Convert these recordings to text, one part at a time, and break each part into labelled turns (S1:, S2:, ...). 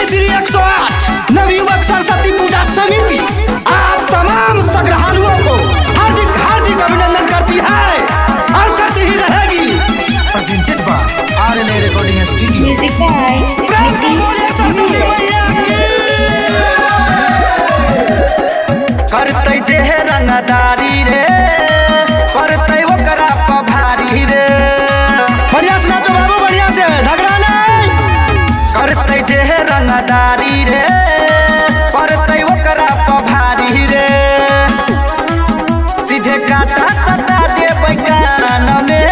S1: श्री 108 नवयुवक सरस्वती पूजा समिति आप तमाम संग्रहालुओं को हार्दिक हार्दिक अभिनंदन करती है और करती ही रहेगी। Presented by RLA recording studio.
S2: Music by
S1: Saraswati मैया की। करतै जे रंगदारी रे परतै ओकरा पभारी रे। बढ़िया से नाचो बाबू, बढ़िया से झगड़ा नहीं। करतै जे रंगदारी रे परतै ओकरा पभारी रे। सीधे काटा सटा देबै कान में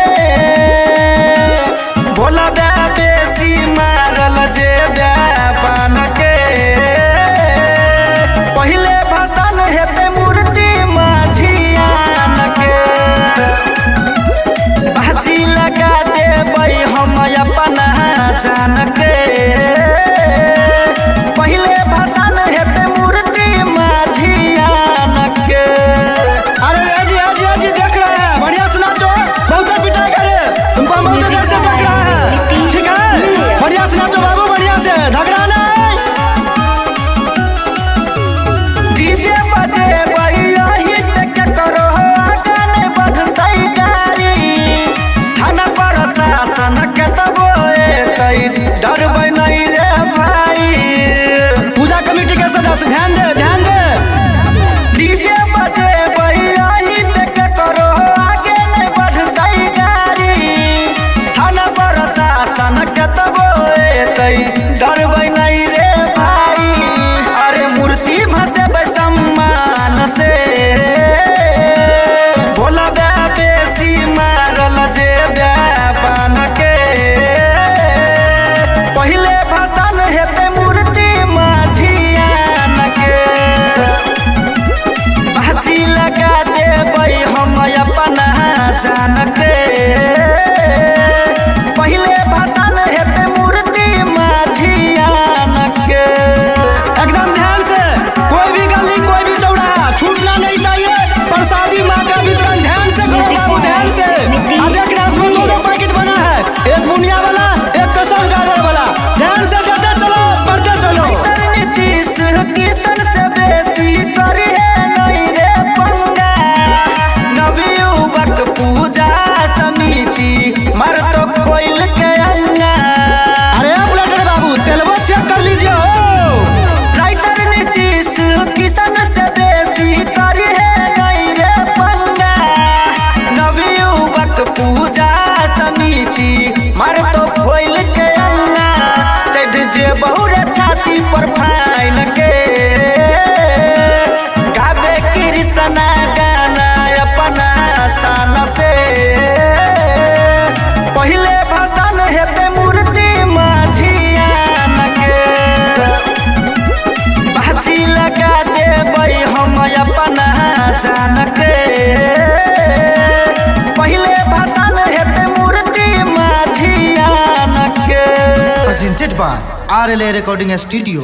S1: भोला बेसी मारल जे बान के। पहिले भसान हेतै मूर्ति माझियान के। बाजी लगा देबै हम अपना जान के। पहिले भसान हेतै मूर्ति माझियान के। अरे जी देख रहे हैं, बढ़िया से नाचो, बहुत पिटाई करे तुमको, हम बहुत देर से देख रहे हैं, ठीक है। बढ़िया से नाचो बाबू, बढ़िया से झगड़ा नहीं। डीजे बजे भैया हिट के करो आगाने बढ़तै गाड़ी। थाना प्रशासन के तबो एतै डरबै नहीं रे भाई। पूजा कमेटी के सदस्य ध्यान दे। डीजे बजे भैया हिट के करो आगे नहीं बढ़तै गाड़ी। थाना प्रशासन के तबो एतै डरबै नहीं रे भाई। अरे मूर्ति भसेबै सम्मान से भोला बेसी मारल जे बान के। पहिले भसान हेतै मूर्ति माझियान के। बाजी लगा देबै हम अपना जान के। पहिले भसान हेतै मूर्ति माझियान के। एकदम ध्यान से, कोई भी गली कोई भी चौराहा छूटना नहीं चाहिए। प्रसादी माँ का वितरण ध्यान से करो बाबू, ध्यान से। देख रहे उसमें 2 पैकेट बना है, एक बुनिया वाला एक कसौर गाजर वाला। ध्यान से देते चलो, बढ़ते चलो। नीतीश किशन से बेसी करी है नहीं रे पंगा। नवयुवक पूजा समिति मर तो खोल के अंगा। अरे बुलेट बाबू, तेलवा चेक कर लीजिए हो। राइटर नीतीश किशन से बेसी करी है नहीं रे पंगा। नवयुवक पूजा समिति मर तो खोल के अंगा। चढ़ जे बहुरे छाती पर फाइन के। गावे कृष्णा गाना अपना शान से। पहिले भसान हेतै मूर्ति माझियान के। बाजी लगा देबै हम अपना जान के। पहिले भसान हेतै मूर्ति माझियान के। Presented by RLA recording studio.